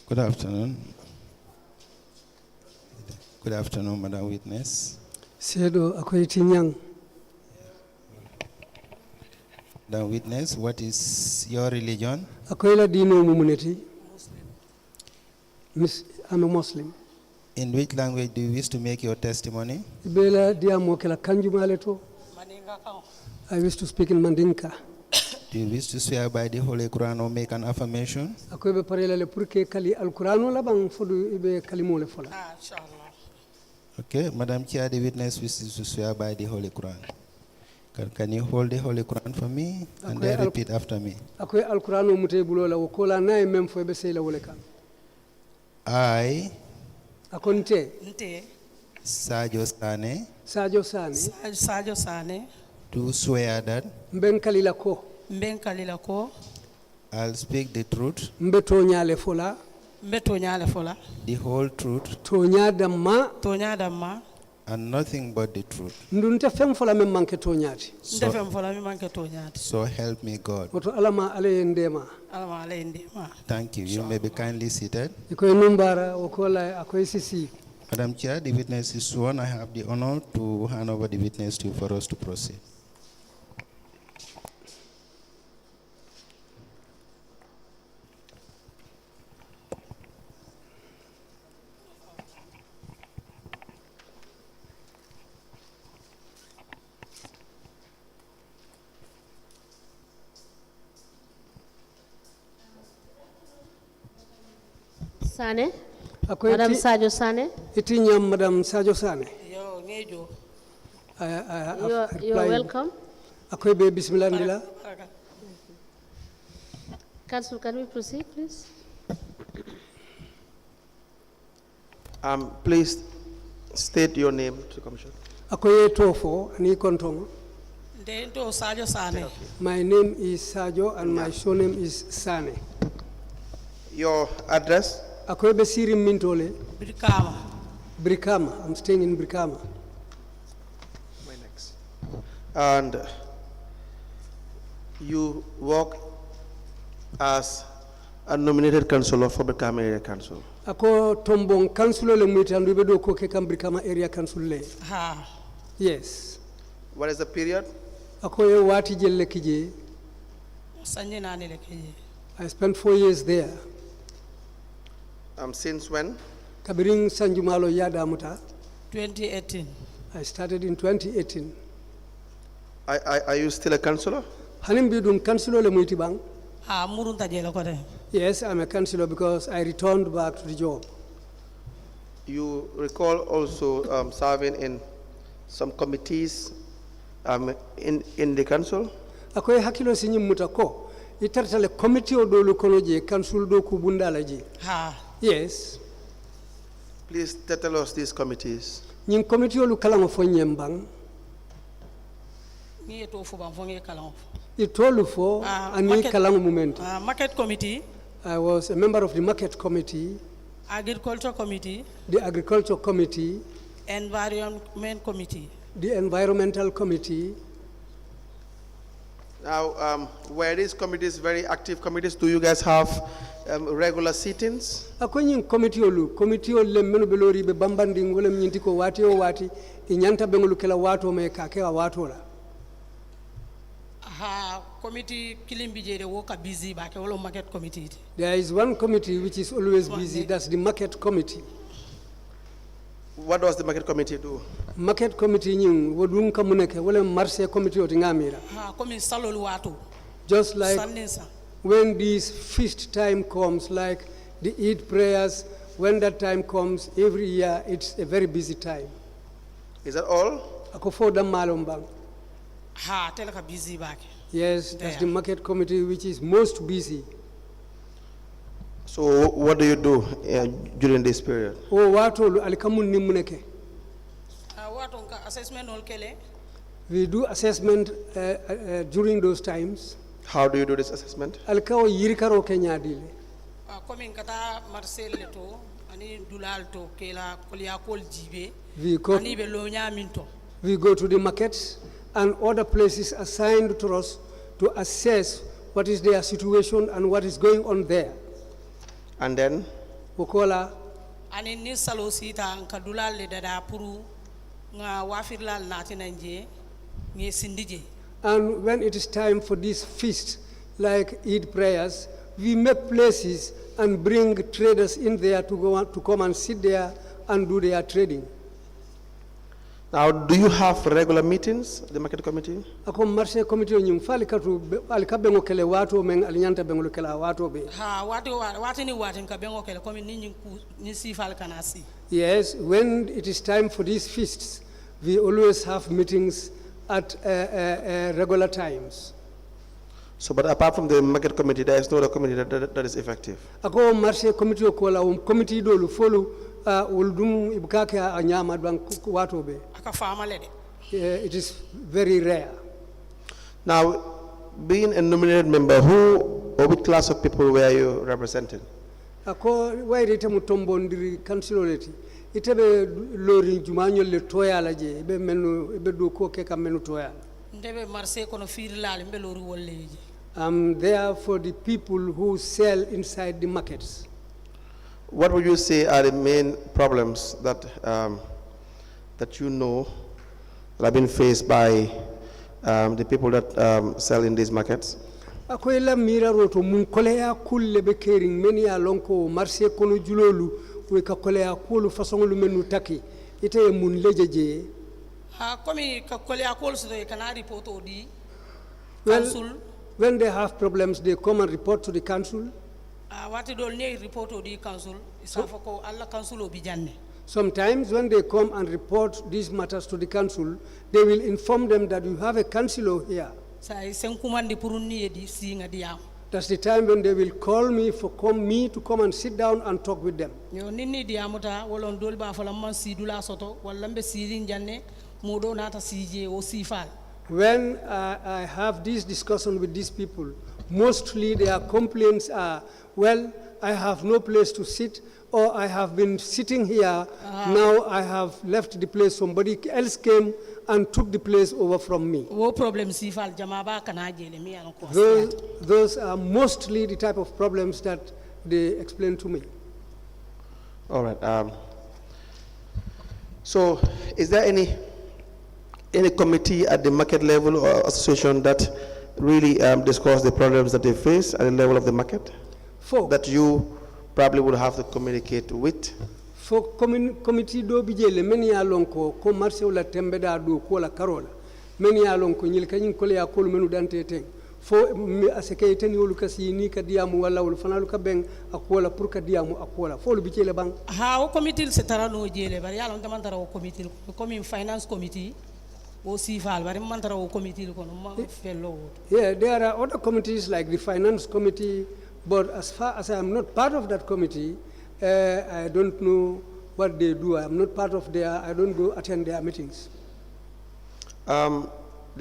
Good afternoon. Good afternoon, Madam Witness. Sedo akoy tinyang. Madam Witness, what is your religion? Akoy la dino mumuneti. Miss, I'm a Muslim. In which language do you wish to make your testimony? Bela diamo kela kanjumale to. I wish to speak in Mandinka. Do you wish to swear by the Holy Quran or make an affirmation? Akoy be parela le pour que kali alquranu la bang fodu ibe kalimo le fola. Inshallah. Okay, Madam Chair, the witness wishes to swear by the Holy Quran. Can you hold the Holy Quran for me and then repeat after me? Akoy alquranu mute bulola wokola nay mem fo be sey la wole kan. I, Akonte Sarjo Sanneh, Sarjo Sanneh, do swear that mben kalila ko I'll speak the truth, mbe tonyale fola the whole truth, tonya damma and nothing but the truth. ndunte fem fola mem manke tonyati. So help me God. Woto alama ale ndema. Thank you. You may be kindly seated. Ikoy numbara wokola akoy sisi. Madam Chair, the witness is sworn. I have the honor to hand over the witness to you for us to proceed. Sanneh, Madam Sarjo Sanneh. Itinyam Madam Sarjo Sanneh. You are welcome. Akoy be bismillah ndila. Council, can we proceed, please? Please state your name to the commission. Akoy tofo ani kontong. Sarjo Sanneh. My name is Sarjo and my surname is Sanneh. Your address? Akoy be siri mintole. Brikama. I'm staying in Brikama. My next. And you work as a nominated councillor for Brikama Area Council. Ako tombong councilor le muita ndu do ko ke kam Brikama Area Council le. Yes. What is the period? Akoy wati jelle kije. I spent 4 years there. Since when? Kabiring Sanjumalo Yada Muta. 2018. I started in 2018. Are you still a councillor? Hanim bidun councilor le muiti bang. Murunta jela kote. Yes, I'm a councillor because I returned back to the job. You recall also serving in some committees in the council? Akoy hakilo sinyi mutako. Itartale committee o dolu konoje council do kubundala je. Yes. Please tell us these committees. Nyin committee o lu kalango fo nyembang. Ni eto fo ban fo nge kalango. Itolu fo ani kalango moment. Market committee. I was a member of the market committee. Agriculture committee. The agriculture committee. Environment committee. The environmental committee. Now, were these committees very active committees? Do you guys have regular sittings? Akonyin committee le menu belori be bambandi ngole mnyinti ko wati o wati inyanta bengulu kela watu me kakewa watu la. Committee kilimbi woka busy ba ke wolo market committee. There is one committee which is always busy. That's the market committee. What does the market committee do? Market committee nying wodun kamuneke wole marché committee otingamira. Komi salolu watu. Just like when this feast time comes, like the Eid prayers, when that time comes every year, it's a very busy time. Is that all? Akofo da malombang. Teleka busy back. Yes, that's the market committee which is most busy. So what do you do during this period? We do assessment during those times. How do you do this assessment? We go to the markets and other places assigned to us to assess what is their situation and what is going on there. And then? Wokola. Ani ni salo sita nka dulal le dada puru nga wafirlal nati nanje nge sindije. And when it is time for this feast, like Eid prayers, we make places and bring traders in there to come and sit there and do their trading. Now, do you have regular meetings, the market committee? Ako marché committee nyum fali katu alikabengo kele watu men alinyanta bengo kele watu be. Ha wati ni wati nka bengo kele komi ni sifal kanasi. Yes, when it is time for these feasts, we always have meetings at regular times. So, but apart from the market committee, there is no other committee that is effective. Ako marché committee ko la committee do lu folu uldum ibukake anyama dwan watu be. Aka fama lede. It is very rare. Now, being a nominated member, who or which class of people were you representing? Ako wairi te mutombo ndiri counciloreti. Itebe lori jumanyo le toya laje ibe menu ibe do ko ke kam menu toya. Ndebe marché kono firlal mbe lori wolleji. I'm there for the people who sell inside the markets. What would you say are the main problems that that you know that have been faced by the people that sell in these markets? Ako ila mira roto mun koleya kulle be kering meni ya lonko marché kono julolu we ka koleya kulu façon lu menu taki ite mun lejeje. Ha komi ka koleya kulu so e kana report odi council. When they have problems, they come and report to the council. Wati dol ne report odi council isafako alla council obi janne. Sometimes when they come and report these matters to the council, they will inform them that you have a councilor here. That's the time when they will call me to come and sit down and talk with them. When I have this discussion with these people, mostly their complaints are, well, I have no place to sit, or I have been sitting here, now I have left the place, somebody else came and took the place over from me. Those are mostly the type of problems that they explain to me. All right. So is there any committee at the market level or association that really discuss the problems that they face at the level of the market? That you probably would have to communicate with? For committee do bijele many alonko ko marse wala tembeda do ko la karola many alonko nyil kanyin ko ya ko menu dante te fo aseke ten yolu kasi ni ka diamu wala wala fanalu ka ben akola pour ka diamu akola fo lu bijele bang ha o committee se tarano jele bari yalla on demandara o committee comme finance committee o sifal bari mandara o committee ko no fellow. Yeah, there are other committees like the finance committee, but as far as I am not part of that committee, I don't know what they do. I am not part of I don't go attend their meetings. The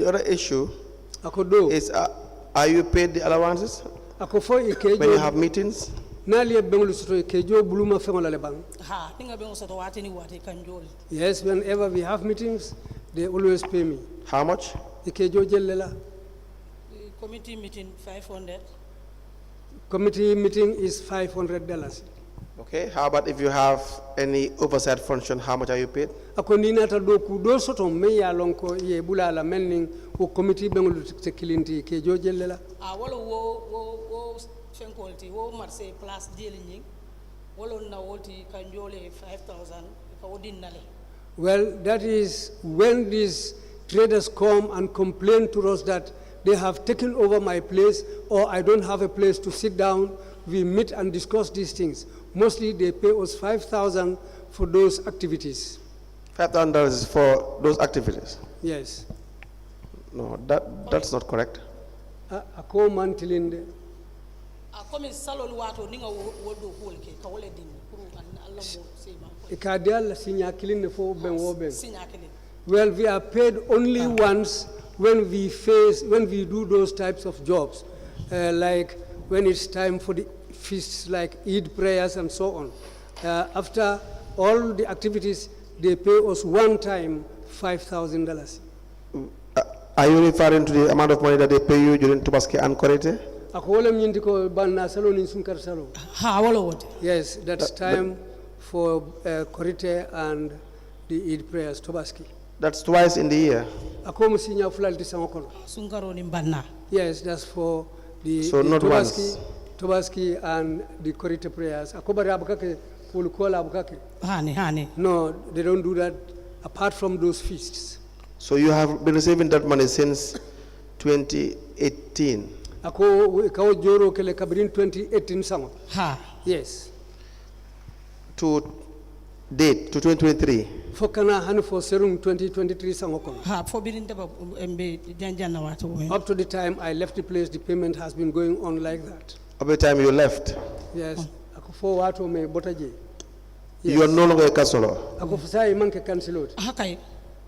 other issue is, are you paid the allowances when you have meetings? Yes, whenever we have meetings, they always pay me. How much? Committee meeting 500. Committee meeting is $500. Okay. How about if you have any oversight function? How much are you paid? Akonina ta do ku do soto me ya lonko ye bulala melning o committee bengol te kilinti ke jojelela. Wala wo fenkolti wo marse place dealing wala na woti kanjole 5,000 ka wodinale. Well, that is when these traders come and complain to us that they have taken over my place or I don't have a place to sit down. We meet and discuss these things. Mostly they pay us $5,000 for those activities. $5,000 for those activities? Yes. No, that's not correct. Well, we are paid only once when we do those types of jobs, like when it's time for the feasts like Eid prayers and so on. After all the activities, they pay us one time $5,000. Are you referring to the amount of money that they pay you during Tubaski and Korete? Ako wala mnyindi ko banna salon in sunkar salon. Ha wala wote. Yes, that's time for Korite and the Eid prayers, Tobaski. That's twice in the year. Ako musinya fulal di sangokono. Sunkaro ni banna. Yes, that's for the, so the not Tobaski and the Korite prayers. Ako bari abukake pulukola abukake. Hani. No, they don't do that apart from those feasts. So you have been receiving that money since 2018. Ako ikaw joro kele kabrin 2018 sango. Ha. Yes. To date, to 2023. Fokana hani for serum 2023 sango kono. Ha for birinte ba embe janjanna wato. Up to the time I left the place, the payment has been going on like that. Up to the time you left. Yes. Ako for wato me botaje. Yes. You are no longer a councillor. Ako fasa imanke councilor. Okay.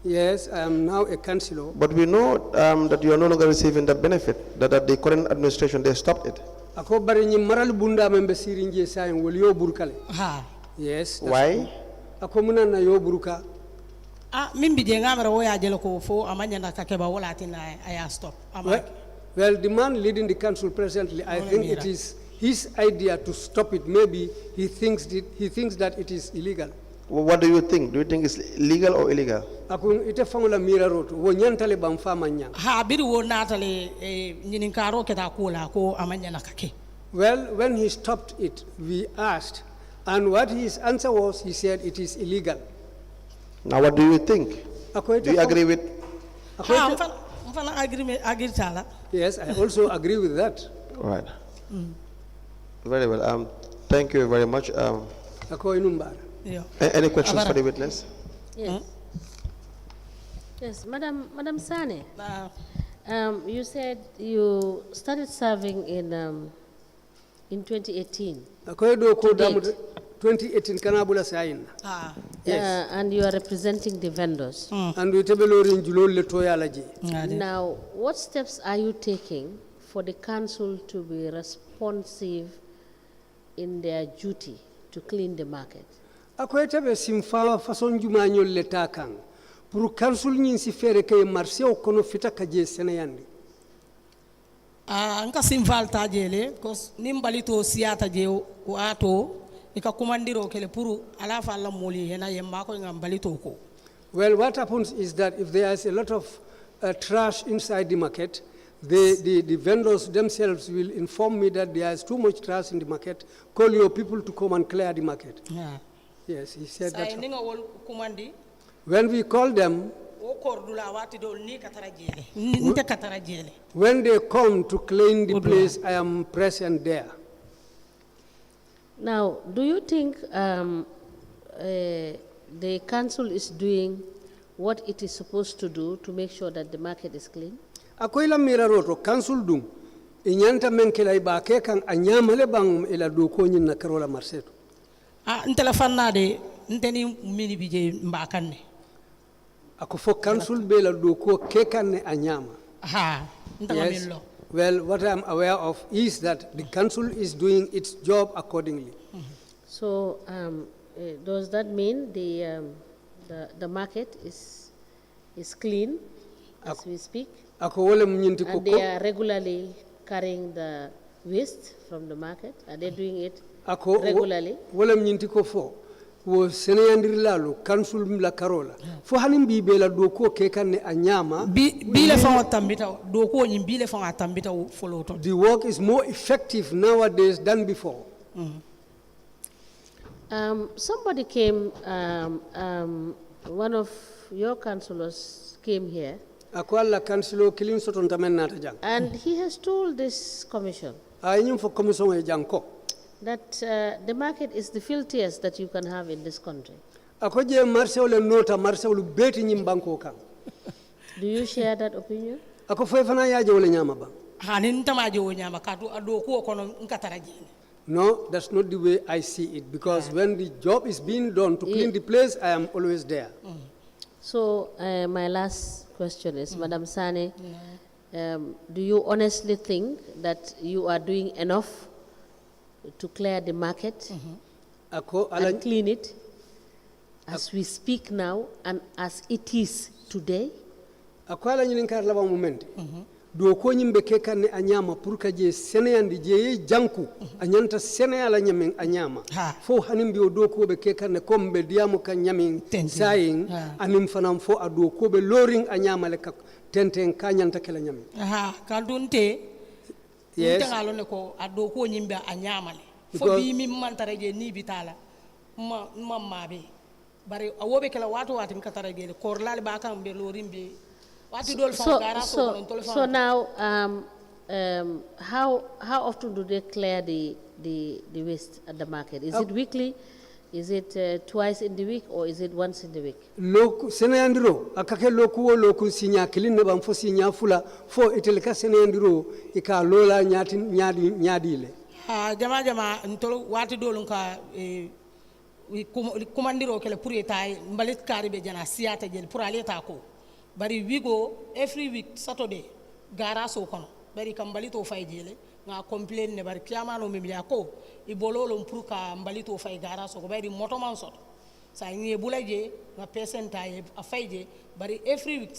Yes, I am now a councillor. But we know that you are no longer receiving that benefit, that the current administration, they stopped it. Ako bari ni maral bunda membe sirinje sayin wol yo burkale. Ha. Yes. Why? Ako muna na yo buruka. Mimbi je ngamara wo ya jelo ko fo amanya na kakeba wala tina aya stop. Well, the man leading the council presently, I think it is his idea to stop it. Maybe he thinks that it is illegal. Well, what do you think? Do you think it's legal or illegal? Akun ite fangula mira roto wo nyantale bam fama nyang. Ha biri wo natale nyinin karo keta kula ko amanya na kake. Well, when he stopped it, we asked, and what his answer was, he said it is illegal. Now, what do you think? Do you agree with? Yes, I also agree with that. Right. Very well. Thank you very much. Any questions for the witness? Yes. Yes, Madam Sanneh. You said you started serving in 2018. To date. 2018 kanabula sayin. Yes. And you are representing the vendors. And we tabelori njulol le toyalaji. Now, what steps are you taking for the council to be responsive in their duty to clean the market? Akoyete be simfawa façon jumañol le takang pour council ñin si fere kay marché o kono fita kaje seneyandi. Anka simfal tajele cause nimbalito siata je wato ika kumandiro kele pour ala fa la moli hena yemma ko ngambalito ko. Well, what happens is that if there is a lot of trash inside the market, the vendors themselves will inform me that there is too much trash in the market. Call your people to come and clear the market. Yeah. Yes, he said that. When we call them, when they come to clean the place, I am present there. Now, do you think the council is doing what it is supposed to do to make sure that the market is clean? Akoila miraroto council dum inyanta menkela ibake kan anyamale bang ila doko nyin na karola marseto. Ntela fannade nteni mini bije mbakanne. Ako fo council be la doko kekanne anyama. Yes. Well, what I am aware of is that the council is doing its job accordingly. So, does that mean the market is clean as we speak? And they are regularly carrying the waste from the market? Are they doing it regularly? Wala mnyinti ko fo wo seneyandir lalo council la karola fo hanim bi bela do ko ke kanne anyama bile fa tambita do ko nyim bile fa tambita folo to. The work is more effective nowadays than before. Somebody came, one of your councillors came here. And he has told this commission that the market is the filthiest that you can have in this country. Do you share that opinion? No, that's not the way I see it, because when the job is being done to clean the place, I am always there. So my last question is, Madam Sanneh, do you honestly think that you are doing enough to clear the market and clean it as we speak now and as it is today? do ko nyimbe ke kan anyama pour ka je seneyandi je janku anyanta seneyala nyamen anyama fo hanim bi do ko be ke kan kombe diamu kan nyamen sayin anim fanam fo ado ko be loring anyama le ka tenten ka nyanta kala nyamen kaldunte yes ngalo ne ko ado ko nyimbe anyama le fo bi mi mantare je ni bitala mamma be bari awobe kala wato watim katara be ko lal ba kan be loring be. So now, how often do they clear the waste at the market? Is it weekly? Is it twice in the week, or is it once in the week? Loku senayandiro akake loku sinya kilin ne bamfo sinya fula fo iteleka senayandiro ika lola nyadile. Jama ntolo wati dolun ka kumandiro kele pour etai mbalit karibe jana siata jel pour aller ta ko. Bari we go every week Saturday gara so kono bari kambalito fay jele nga complain ne bari kiamano mimlia ko ibololo mpruka mbalito fay gara so ko bari motoman sot sa ngi bulaje nga percenta a fayje bari every week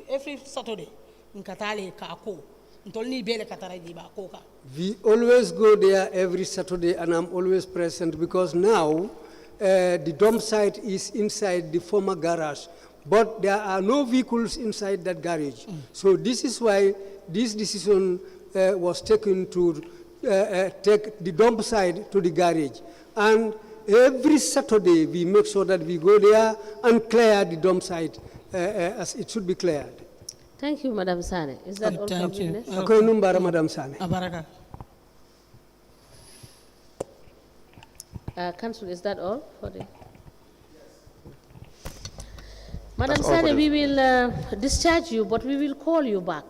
every Saturday nkatale ka ko ntolni bele kataraji ba ko ka. We always go there every Saturday and I'm always present because now the dump site is inside the former garage. But there are no vehicles inside that garage. So this is why this decision was taken to take the dump site to the garage. And every Saturday we make sure that we go there and clear the dump site as it should be cleared. Thank you, Madam Sanneh. Is that all for witness? Okay, numbara Madam Sanneh. Abaraka. Council, is that all for the... Madam Sanneh, we will discharge you, but we will call you back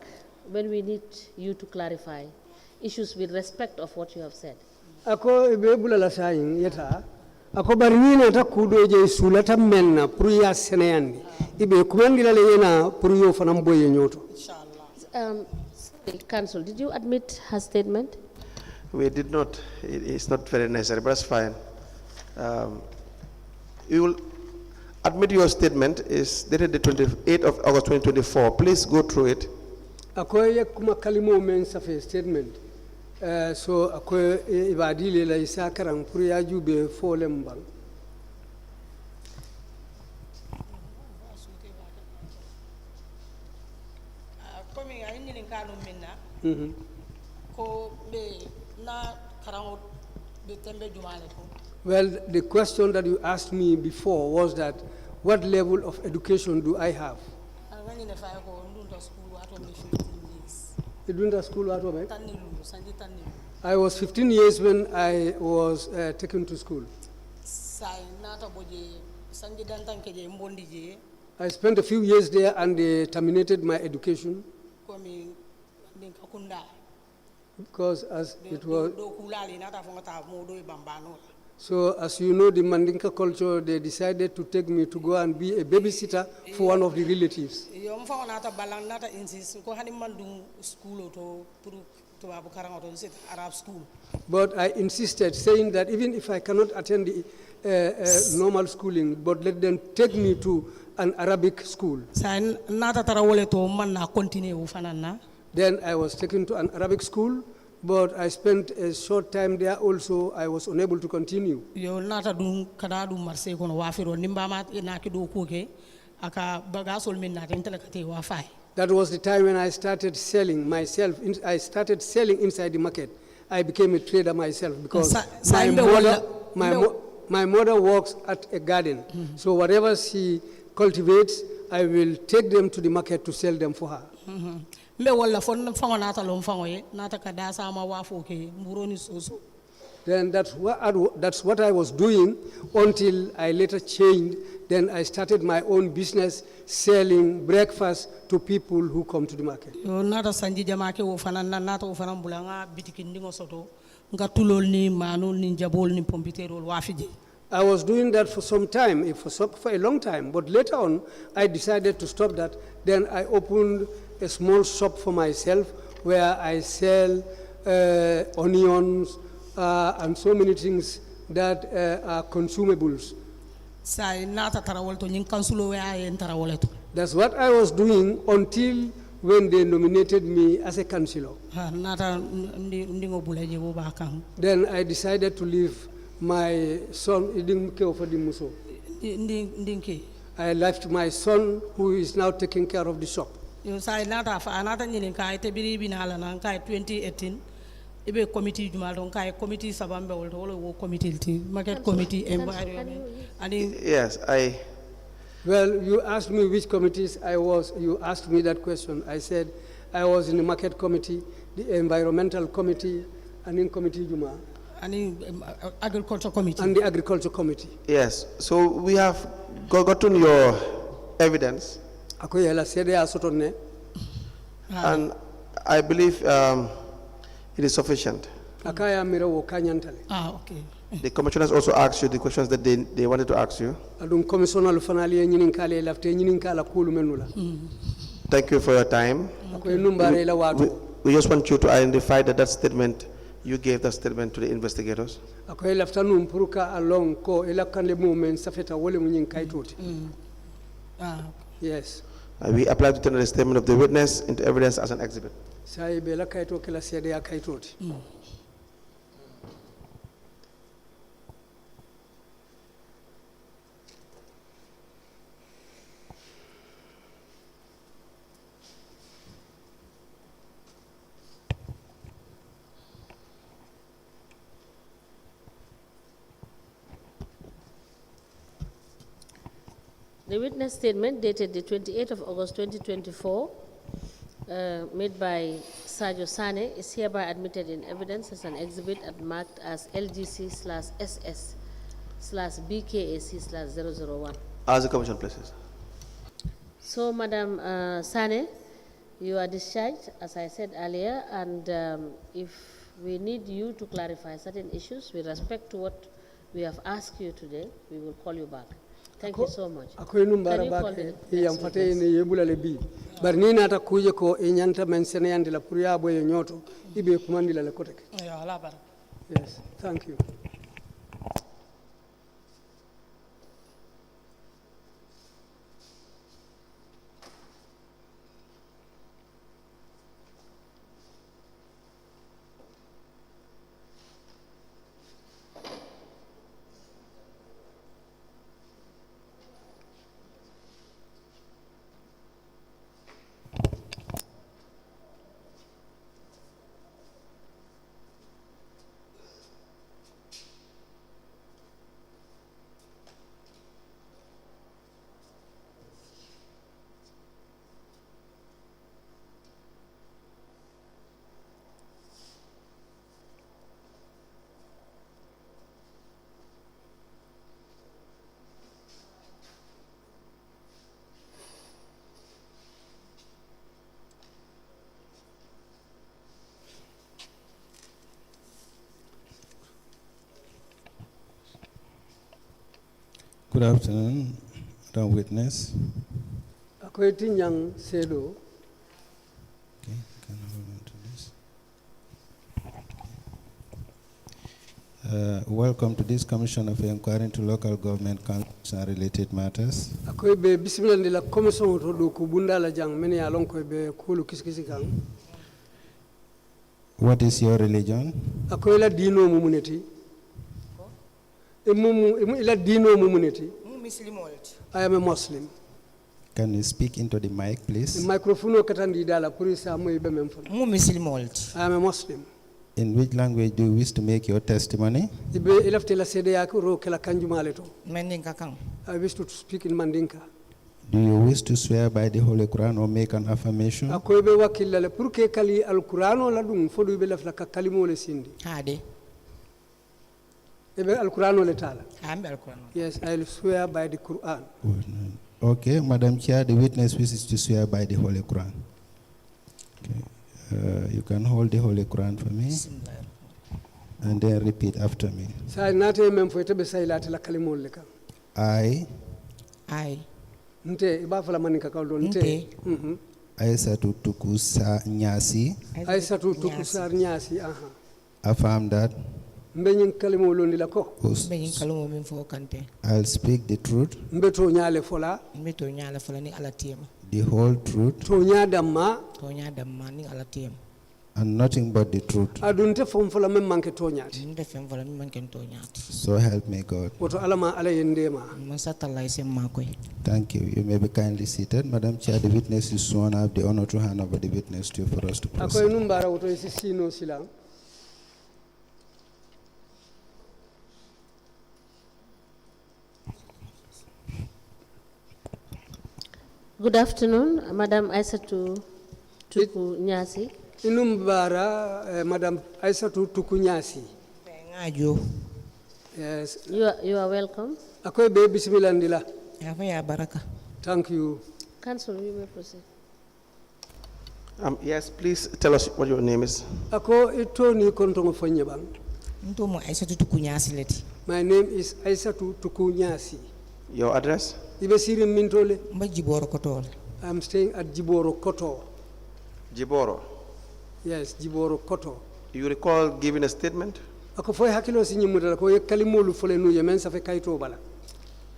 when we need you to clarify issues with respect of what you have said. Ako ibebula la sayin yeta. Ako barinina ta kudo je sulata menna pruya seneyandi. Ibe kumandila le yena pruyo fanamboye nyoto. Inshallah. Council, did you admit her statement? We did not. It's not very necessary, but that's fine. You will admit your statement is dated the 28th of August 2024. Please go through it. Akoye kuma kalimo men safe statement. So akoye ibadile la isa karang puriya jube folem bang. Komi ay ni kanu minna. Ko be na karang be tembe jumale ko. Well, the question that you asked me before was that, what level of education do I have? You doing the school at home? I was 15 years when I was taken to school. I spent a few years there and they terminated my education because as it was. So, as you know, the Mandinka culture, they decided to take me to go and be a babysitter for one of the relatives. But I insisted, saying that even if I cannot attend the normal schooling, but let them take me to an Arabic school. Then I was taken to an Arabic school. But I spent a short time there also, I was unable to continue. That was the time when I started selling myself. I started selling inside the market. I became a trader myself because my mother works at a garden. So whatever she cultivates, I will take them to the market to sell them for her. Then that's what I was doing until I later changed. Then I started my own business selling breakfast to people who come to the market. I was doing that for some time, for a long time, but later on I decided to stop that. Then I opened a small shop for myself where I sell onions and so many things that are consumables. That's what I was doing until when they nominated me as a councillor. Then I decided to leave my son. I left my son, who is now taking care of the shop. 2018 ibe committee jumal don kay committee sabambe wol committee market committee environment and yes, well, you asked me which committees I was. You asked me that question. I said I was in the market committee, the environmental committee, and in committee Juma, and in agriculture committee, and the agriculture committee. Yes. So we have gotten your evidence, and I believe it is sufficient. Okay. The commissioners also asked you the questions that they wanted to ask you. Thank you for your time. We just want you to identify that statement, you gave that statement to the investigators. Yes. We apply to turn the statement of the witness into evidence as an exhibit. The witness statement dated the 28th of August 2024, made by Sarjo Sanneh, is hereby admitted in evidence as an exhibit and marked as LGC/SS/BKAC/001. As the commission places. So, Madam Sanneh, you are discharged, as I said earlier, and if we need you to clarify certain issues with respect to what we have asked you today, we will call you back. Thank you so much. Can you call the next witness? Yes, thank you. Good afternoon, Madam Witness. Okay, can I hold on to this? Welcome to this Commission of Inquiry into Local Government Councils and Related Matters. What is your religion? I am a Muslim. Can you speak into the mic, please? I am a Muslim. In which language do you wish to make your testimony? I wish to speak in Mandinka. Do you wish to swear by the Holy Quran or make an affirmation? Yes, I will swear by the Quran. Okay, Madam Chair, the witness wishes to swear by the Holy Quran. Okay. You can hold the Holy Quran for me and then repeat after me. I Isatou Tuku Nyassi affirm that I'll speak the truth, the whole truth, tonya damma, ning alatiem. and nothing but the truth. adunte fom fola mem manke tonyati. Nde fem vola mi man ken tonyati. So help me God. Woto alama ala yendema. Man satellite sem makoy. Thank you. You may be kindly seated. Madam Chair, the witness is sworn. I have the honor to hand over the witness to you for us to Akoy proceed. numbara woto isi sino silang. Good afternoon, Madam Isatou Tuku Nyassi. Inumbara Madam Isatou Tuku Nyassi. Ngajo. Yes. You are welcome. Akoy be bismillah ndila. Ya baraka. Thank you. Councilor, you may proceed. Yes, please tell us what your name is. Ako ito ni kontongo fonye bang. Nto mo Isatou Tuku Nyassi leti. My name is Isatou Tuku Nyassi. Your address? Ibe sirim mintole. Mba Jiboro Kotol. I'm staying at Jiboro Koto. Jiboro? Yes, Jiboro Koto. You recall giving a statement? Ako foy hakilo si nyimudala ko kalimolu fole nu yemen sa fe kayto bala.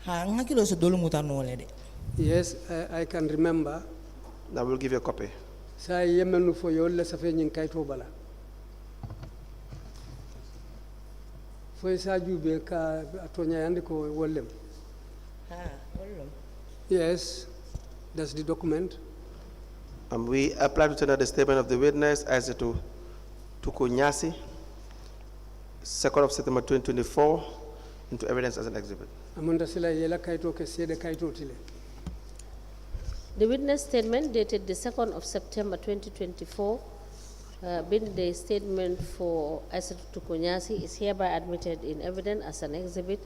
Ha ngakilo so dolu mutanole de. Yes, I can remember. I will give you a copy. Sa yemen nu fo yolle sa fe nyin kayto bala. Foy sa jube ka atonya yande ko wollem. Yes, that's the document. We apply to tender the statement of the witness as to Tuku Nyassi, 2nd of September 2024, into evidence as an exhibit. The witness statement dated the 2nd of September 2024, being the statement for Isatou Tuku Nyassi, is hereby admitted in evidence as an exhibit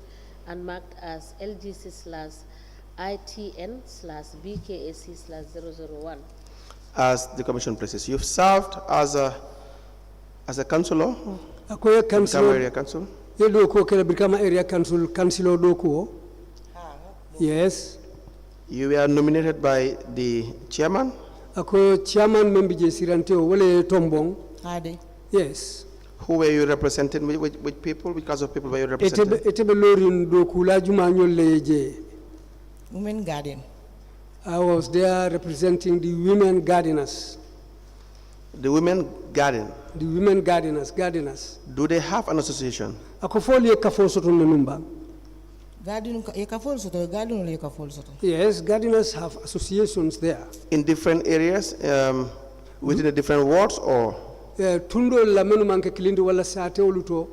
and marked as LGC/ITN/BKAC/001. As the commission places, you've served as a councillor, area council. You do ko kele become area councilor do ko. Yes. You were nominated by the chairman. Ako chairman membi je sirante o wole tombong. Ade. Yes. Who were you representing? Which people? Which class of people were you representing? Etebe lorin do kula juma nyolle je. Women garden. I was there representing the women gardeners. The women garden? The women gardeners. Do they have an association? Ako foli kafo soto nenumba. Yes, gardeners have associations there. In different areas, within the different wards, or? Tundo la menu manke kilindi wala sate oluto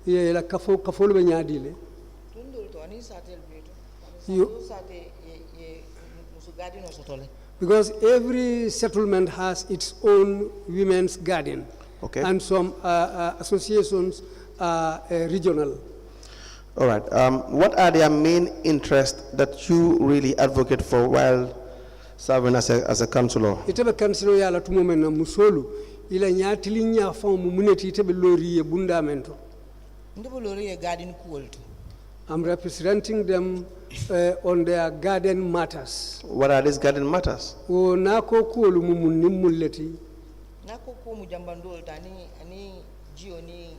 ye la kafo lu benyadile. Tundo to ani sate beto. Sate ye musu garden osotole. Because every settlement has its own women's garden. Okay. And some associations are regional. All right. What are their main interests that you really advocate for while serving as a councillor? Itebe councillor ya la tumo na musolu ila nyatili nya fon mu muneti itebe lori e bundamento. Ndebo lori e garden kuolto. I'm representing them on their garden matters. What are these garden matters? O nako kuolu mu mulleti. Nako ko mu jambandol tani ani jio ni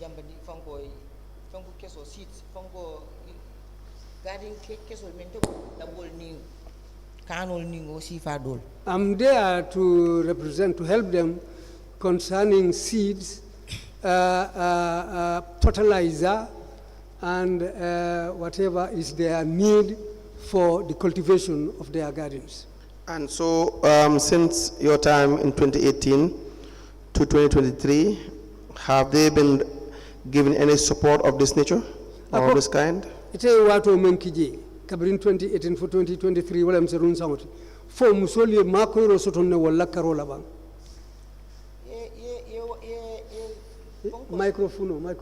jambandi fanko keso seats fanko garden keso mento double ni kanol ni o sifa dol. I'm there to represent, to help them concerning seeds, fertilizer, and whatever is their need for the cultivation of their gardens. And so, since your time in 2018 to 2023, have they been given any support of this nature or of this kind? Ite wato menkije kabrin 2018 for 2023 wala mserun samoti fo musoli mako ro soton ne wala karola bang microphone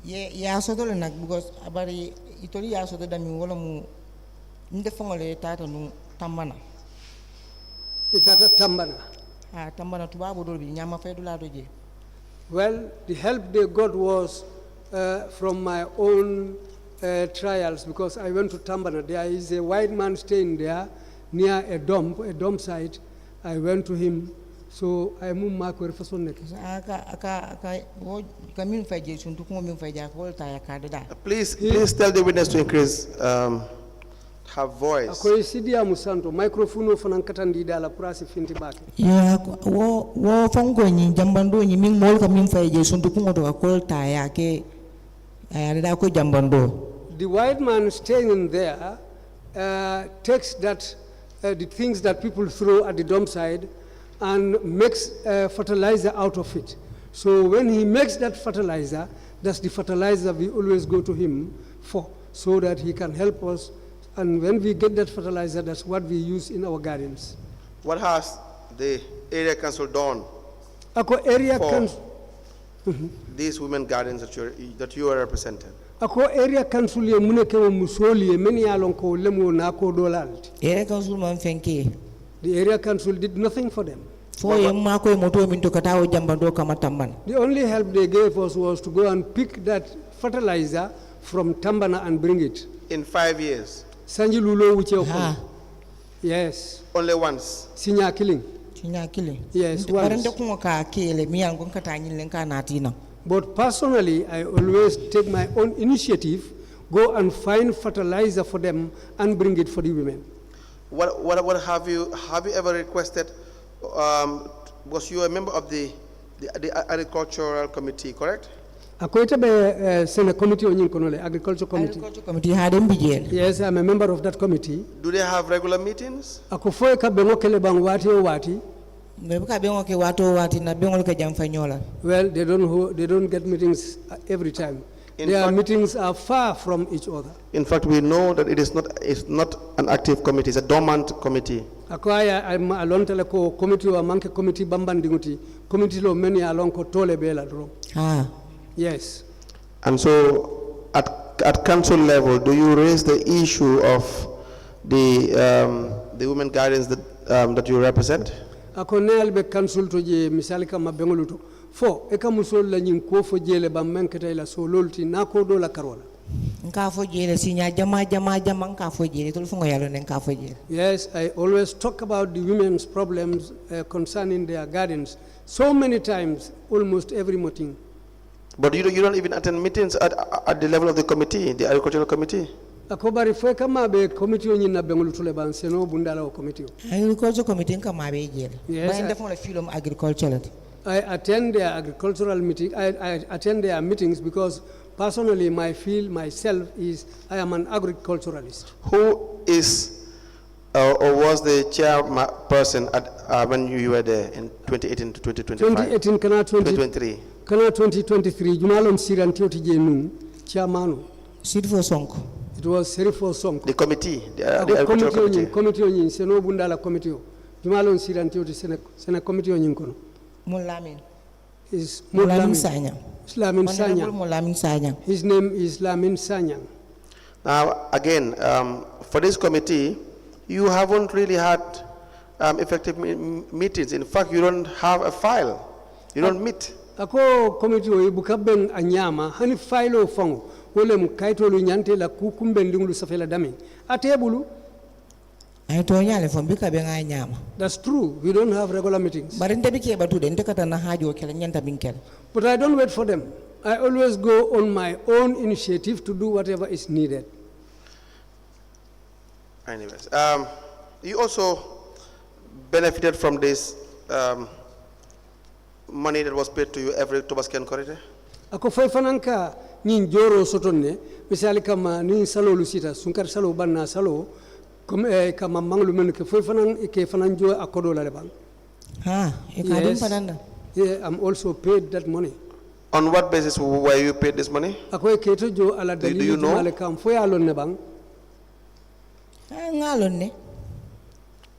ya soto le nak because abari itori ya soto dami wala mu ndefongole tata nu tambana itata tambana tambana tubabo dol bi nyama fay dula doje. Well, the help they got was from my own trials, because I went to Tambana. There is a white man staying there near a dump site. I went to him, so I moved my question. Please tell the witness to increase have voice. Ako isidia musanto microphone fana katandi dala prasi finti bake. Ya wo fango ni jambando ni ming mol ka ming fay je suntu ko to ko ta ya ke ay da ko jambando. The white man staying in there takes that the things that people throw at the dump side and makes fertilizer out of it. So when he makes that fertilizer, that's the fertilizer we always go to him for, so that he can help us. And when we get that fertilizer, that's what we use in our gardens. What has the area council done Ako area for these women gardens that you are representing? Ako area council ye muneke wo musoli ye many along ko lemo na ko dolalti. Area council man fenke. The area council did nothing for them. The only help they gave us was to go and pick that fertilizer from Tambana and bring it. In 5 years? Sanji Lulo Wuche. Yes. Only once? Sinya killing. Yes, once. But personally, I always take my own initiative, go and find fertilizer for them and bring it for the women. What have you ever requested? Was you a member of the agricultural committee, correct? Akoita be Sanneh committee on Yinkonole, agriculture committee. Yes, I'm a member of that committee. Do they have regular meetings? Akofoe ka bengo kele bang wati o wati. Well, they don't get meetings every time. Their meetings are far from each other. In fact, we know that it's not an active committee, it's a dormant committee. Akwaya I'm alon tele ko committee wa manke committee bambandinguti committee lo many along ko tole bela dro. Yes. And so at council level, do you raise the issue of the women gardens that you represent? Akonel be council to je misalika mabengoluto. Fo eka musol la nyim ko fo jele bam menketa ila so lolti na ko do la karola. Yes, I always talk about the women's problems concerning their gardens so many times, almost every meeting. But you don't even attend meetings at the level of the committee, the agricultural committee? Akobari fwe kama be committee onyi na bengulu tule ban seno bundala o committee. Agriculture committee kama be jele. Yes. I attend their agricultural meeting. I attend their meetings because personally, my field myself is I am an agriculturalist. Who is or was the chairperson at when you were there in 2018 to 2025? 2018 kana 2023. Kana 2023. Jumalon sirantioti jenu chairman. Sirifo Sonko. It was Sirifo Sonko. The committee, the agricultural committee. Committee onyi seno bundala committee. Jumalon sirantioti sena committee onyi kono. Mulamin. Is Mulamin Sanyang. Lamin Sanyang. His name is Lamin Sanyang. Now, again, for this committee, you haven't really had effective meetings. In fact, you don't have a file. You don't meet. Ako committee o ibukabeng anyama hani file o fango wole mkaito lu nyante la kukumbe ndingulu safela dami atebulu. That's true. We don't have regular meetings. But I don't wait for them. I always go on my own initiative to do whatever is needed. Anyways, you also benefited from this money that was paid to you every Tobascan corridor? Ako fay fananka nin joro sotonne misali kama ni salo lusita sunkar salo banna salo kama manglu men ke fay fanan jo akodo la lebang. Yeah, I'm also paid that money. On what basis were you paid this money? Ako keto jo ala dalili do you know? Kam fay alon ne bang.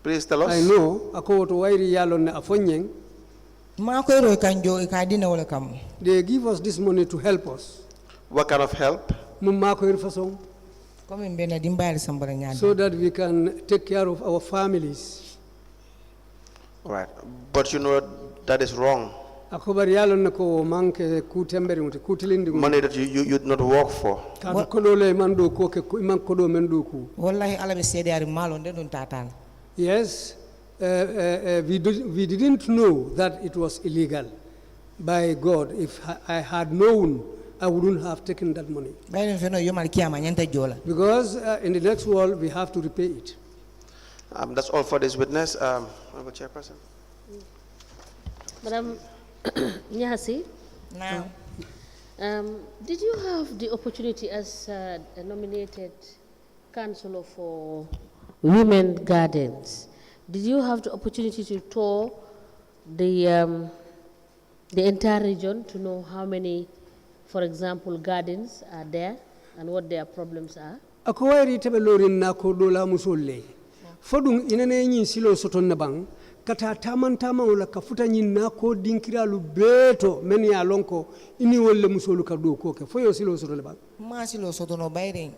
Please tell us. I know. Ako to wairi yalon ne afonyeng. They give us this money to help us. What kind of help? So that we can take care of our families. All right. But you know that is wrong. Money that you did not work for. Yes. We didn't know that it was illegal by God. If I had known, I I wouldn't have taken that money. Because in the next world, we have to repay it. That's all for this witness. Honorable Chairperson. Madam Nyassi, Now, did you have the opportunity as a nominated councillor for Women Gardens? Did you have the opportunity to tour the entire region to know how many, for example, gardens are there and what their problems are? Ako wairi tebe lorin na ko dola musolle. Fodung inene nyin silo soton na bang kata tamantama wala kafuta nyin na ko dinkiralu beto men ya lonko ini wolle musolu ka do ko ke foyo silo soton bang. ma silo soto no bayring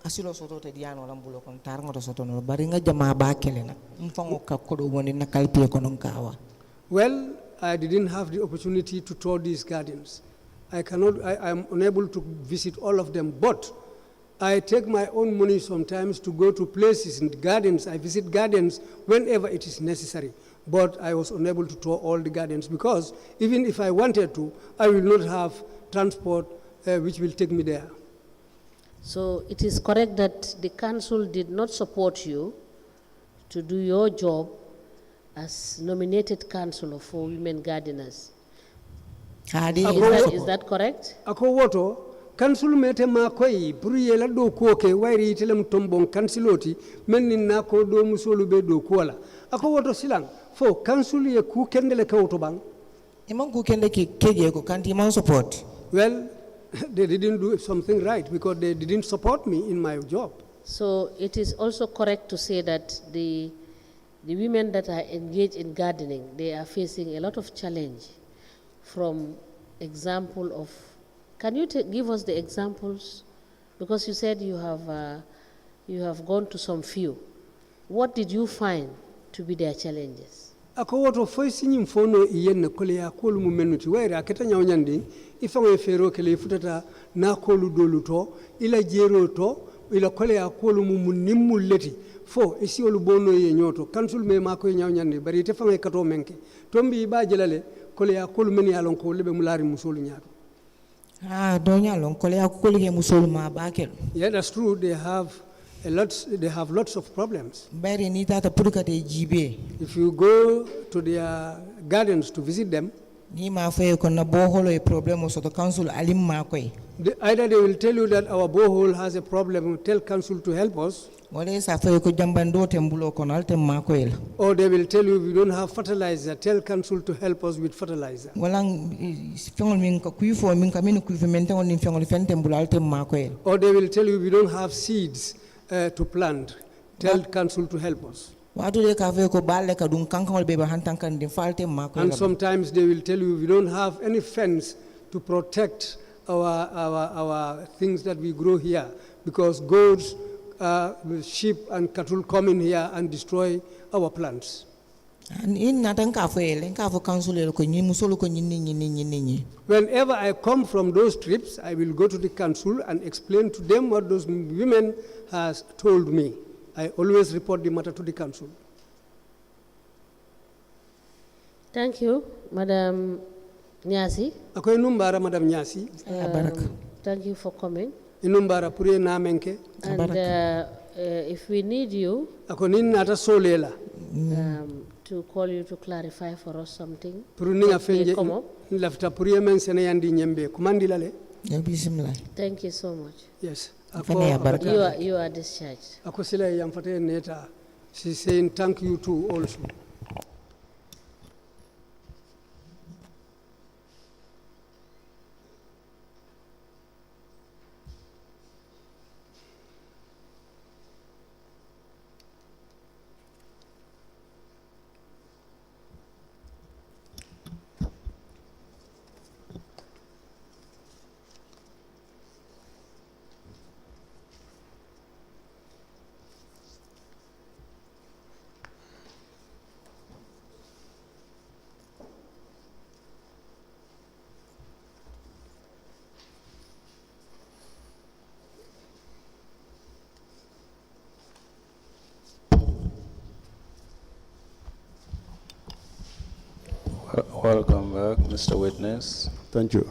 asilo soto te diano lambulo kon tar ngoto soto no bari nga jama ba kele nak mfango ka ko do woni na kalpe ko non kawa. Well, I didn't have the opportunity to tour these gardens. I am unable to visit all of them, but I take my own money sometimes to go to places in gardens. I visit gardens whenever it is necessary, but I was unable to tour all the gardens because even if I wanted to, I will not have transport which will take me there. So it is correct that the council did not support you to do your job as nominated councillor for women gardeners. Is that correct? Ako woto council mete ma koy pour yela do ko ke wayri telem tombon counciloti menni na ko do musolu be do ko la ako woto silang fo council ye ku kendele kawto bang Imam ku kende ki keje ko kanti man support. Well, they didn't do something right because they didn't support me in my job. So it is also correct to say that the women that are engaged in gardening, they are facing a lot of challenge from example of, can you give us the examples? Because you said you have gone to some few. What did you find to be their challenges? Ako woto foy sinyim fono iyenne kole ya kolu mu menuti wayra aketa nyawnyandi ifango fero kele futata na kolu doluto ila jero to ila kole ya kolu mu nimmu leti fo isi olu bono ye nyoto kansul me mako nyawnyandi bari te fango kato menke tombi ba jelale kole ya kolu men ya lon ko lebe mulari musolu nyaato. Donya lon kole ya kolu ge musolu ma bakel. Yeah, that's true. They have lots of problems. If you go to their gardens to visit them, either they will tell you that our borehole has a problem, tell council to help us, or they will tell you we don't have fertilizer, tell council to help us with fertilizer. Or they will tell you we don't have seeds to plant, tell council to help us. And sometimes they will tell you we don't have any fence to protect our things that we grow here because goats, sheep and cattle come in here and destroy our plants. Whenever I come from those trips, I will go to the council and explain to them what those women has told me. I always report the matter to the council. Thank you, Madam Nyassi. Madam Nyassi. Thank you for coming. And if we need you to call you to clarify for us something, come up. Thank you so much. Yes. You are discharged. She's saying thank you too also. Welcome back, Mr. Witness. Thank you.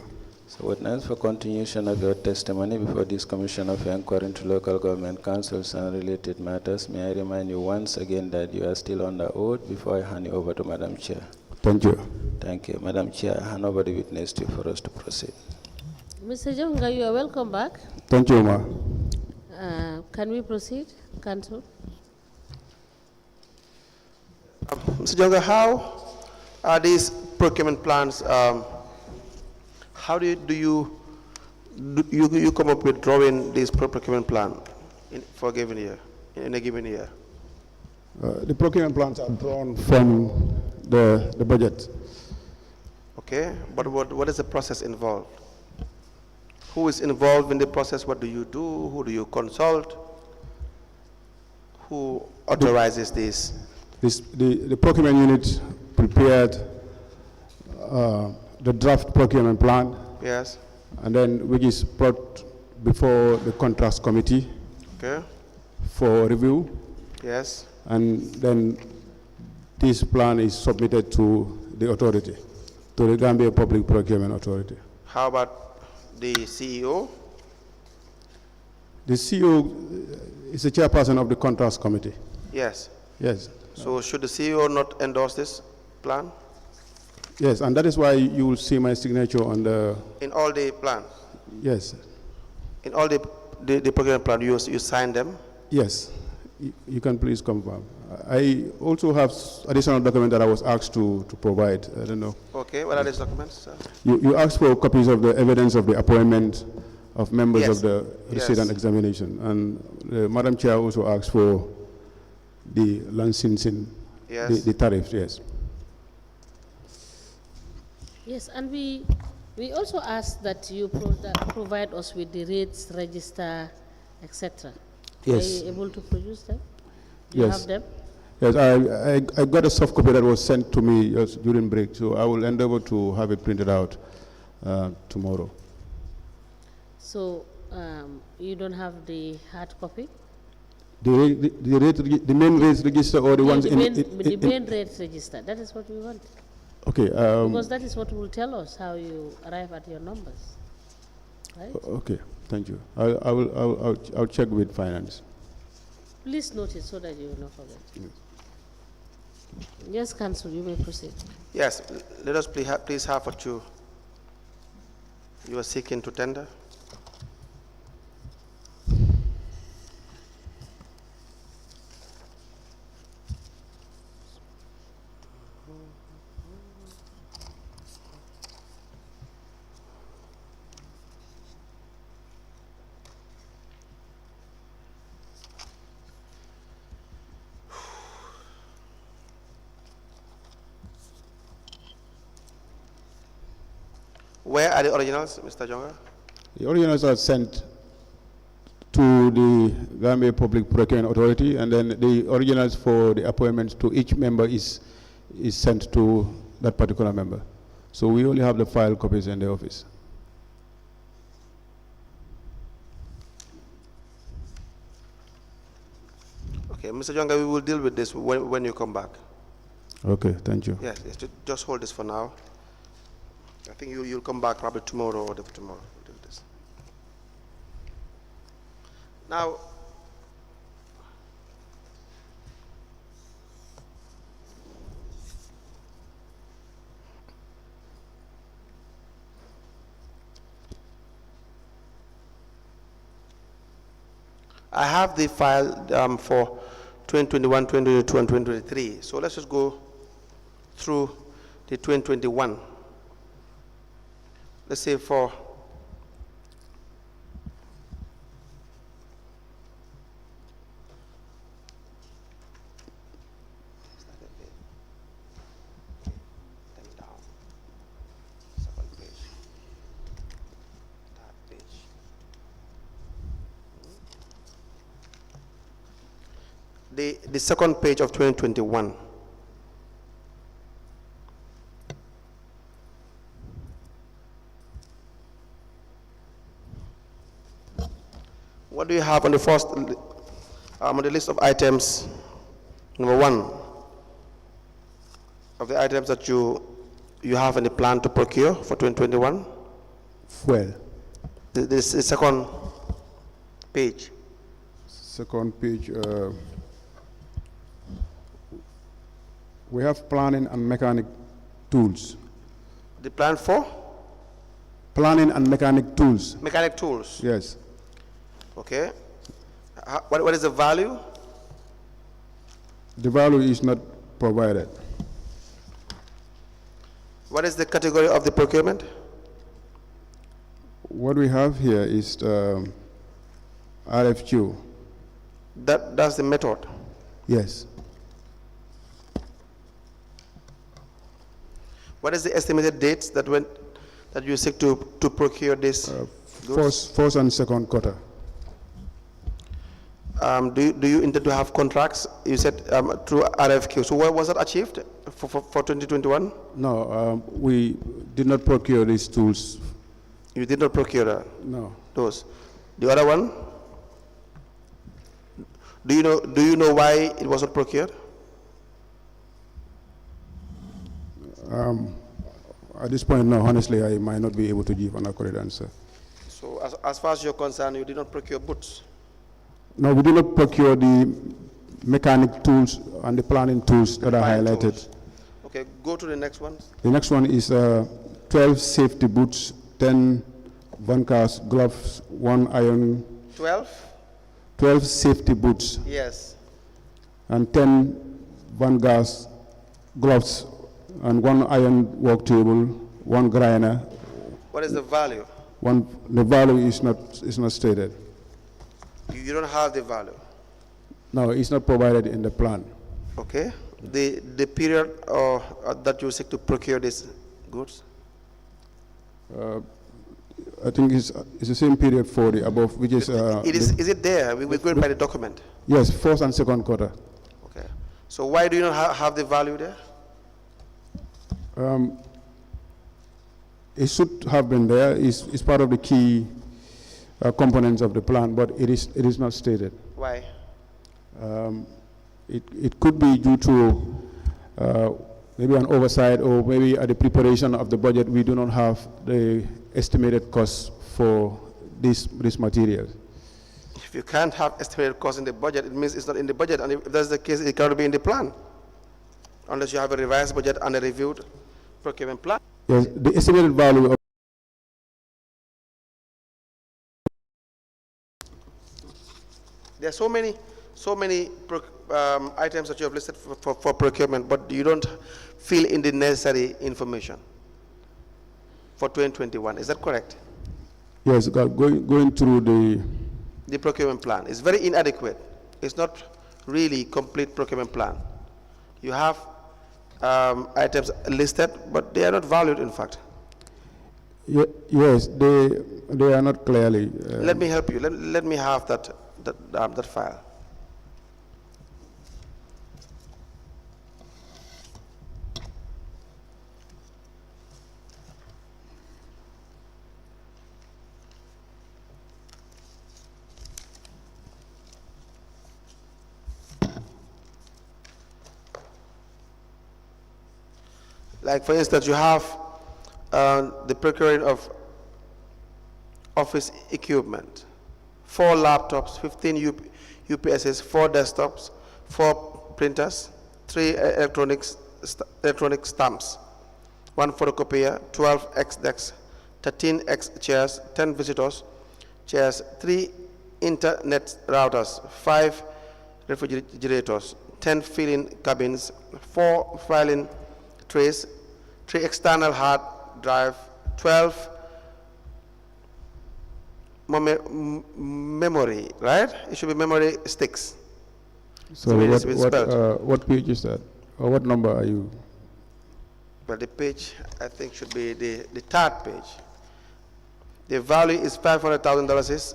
So witness, for continuation of your testimony before this Commission of Inquiry into Local Government Councils and related matters, may I remind you once again that you are still under oath before I hand you over to Madam Chair. Thank you. Thank you. Madam Chair, I hand over the witness to you for us to proceed. Mr. Jonga, you are welcome back. Thank you, Ma. Can we proceed, Council? Mr. Jonga, how are these procurement plans, how do you come up with drawing this procurement plan for a given year, in a given year? The procurement plans are drawn from the budget. Okay, but what is the process involved? Who is involved in the process? What do you do? Who do you consult? Who authorizes this? The procurement unit prepared the draft procurement plan. Yes. And then which is brought before the contracts committee. Okay. For review. Yes. And then this plan is submitted to the authority, to the Gambia Public Procurement Authority. How about the CEO? The CEO is the chairperson of the contracts committee. Yes. Yes. So should the CEO not endorse this plan? Yes, and that is why you will see my signature on the... In all the plans? Yes. In all the procurement plan, you sign them? Yes. You can please confirm. I also have additional document that I was asked to provide. I don't know. Okay, what are these documents, sir? You asked for copies of the evidence of the appointment of members Yes. of the receipt and examination. And Madam Chair also asked for the licensing, Yes. the tariffs, yes. Yes, and we also ask that you provide us with the rates, register, etc. Yes. Are you able to produce them? Do you Yes. have them? Yes, I got a soft copy that was sent to me just during break, so I will endeavor to have it printed out tomorrow. So you don't have the hard copy? The main rates register or the ones the in... main rates register, that is what we want. Okay. Because that is what will tell us how you arrive at your numbers, right? Okay, thank you. I'll check with finance. Please note it so that you will not forget. Yes, Council, you may proceed. Yes, let us please have what you are seeking to tender. Where are the originals, Mr. Jonga? The originals are sent to the Gambia Public Procurement Authority, and then the originals for the appointments to each member is sent to that particular member. So we only have the file copies in the office. Okay, Mr. Jonga, we will deal with this when you come back. Okay, thank you. Yes, just hold this for now. I think you'll come back probably tomorrow or tomorrow. We'll do this. Now, I have the file for 2021, 2022, and 2023. So let's just go through the 2021. Let's say for the second page of 2021. What do you have on the first, on the list of items, number one, of the items that you have in the plan to procure for 2021? fuel. This is second page. Second page. We have planning and mechanic tools. The plan for? Planning and mechanic tools. Mechanic tools. Yes. Okay. What is the value? The value is not provided. What is the category of the procurement? What we have here is RFQ. That's the method? Yes. What is the estimated dates that you seek to procure this? First and second quarter. Do you intend to have contracts? You said through RFQ. So what was that achieved for 2021? No, we did not procure these tools. You did not procure No. those. The other one? Do you know why it wasn't procured? At this point, no. Honestly, I might not be able to give an accurate answer. So as far as you're concerned, you did not procure boots? No, we did not procure the mechanic tools and the planning tools that are highlighted. Tools. Okay, go to the next one. The next one is 12 safety boots, 10 Vancast gloves, 1 iron. 12 safety boots. Yes. And 10 Vancast gloves, and 1 iron work table, 1 grinder. What is the value? The value is not stated. You don't have the value? No, it's not provided in the plan. Okay. The period that you seek to procure these goods? I think it's the same period for the above, which is... Is it there? We're going by the document? Yes, first and second quarter. Okay. So why do you not have the value there? It should have been there. It's part of the key components of the plan, but it is not stated. Why? It could be due to maybe an oversight, or maybe at the preparation of the budget, we do not have the estimated costs for these materials. If you can't have estimated costs in the budget, it means it's not in the budget, and if that's the case, it cannot be in the plan, unless you have a revised budget and a reviewed procurement plan. Yes, the estimated value of there are so many items that you have listed for procurement, but you don't fill in the necessary information for 2021. Is that correct? Yes, going through the procurement plan is very inadequate. It's not really complete procurement plan. You have items listed, but they are not valued, in fact. Yes, they are not clearly. Let me help you. Let me have that file. Like, for instance, you have the procuring of office equipment, 4 laptops, 15 UPSs, 4 desktops, 4 printers, 3 electronic stamps, 1 photocopier, 12 X desks, 13 X chairs, 10 visitors chairs, 3 internet routers, 5 refrigerators, 10 filling cabins, 4 filing trays, 3 external hard drive, 12 memory, right? It should be memory sticks. So what page is that? Or what number are you? Well, the page, I think, should be the 3rd page. The value is $500,000.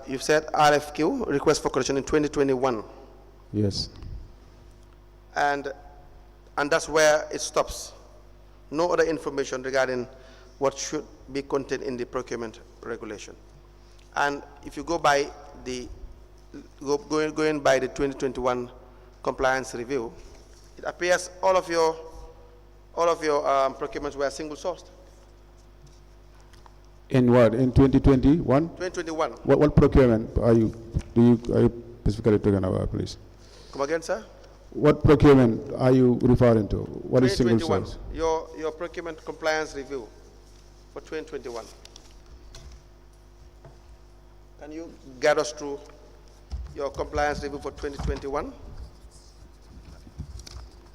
You've said RFQ, request for quotation, in 2021. Yes. And that's where it stops. No other information regarding what should be contained in the procurement regulation. And if you go by going by the 2021 compliance review, it appears all of your procurements were single sourced. In what? In 2021? 2021. What procurement are you specifically talking about, please? Come again, sir? What procurement are you referring to? What is single 2021. source? Your procurement compliance review for 2021. Can you guide us through your compliance review for 2021?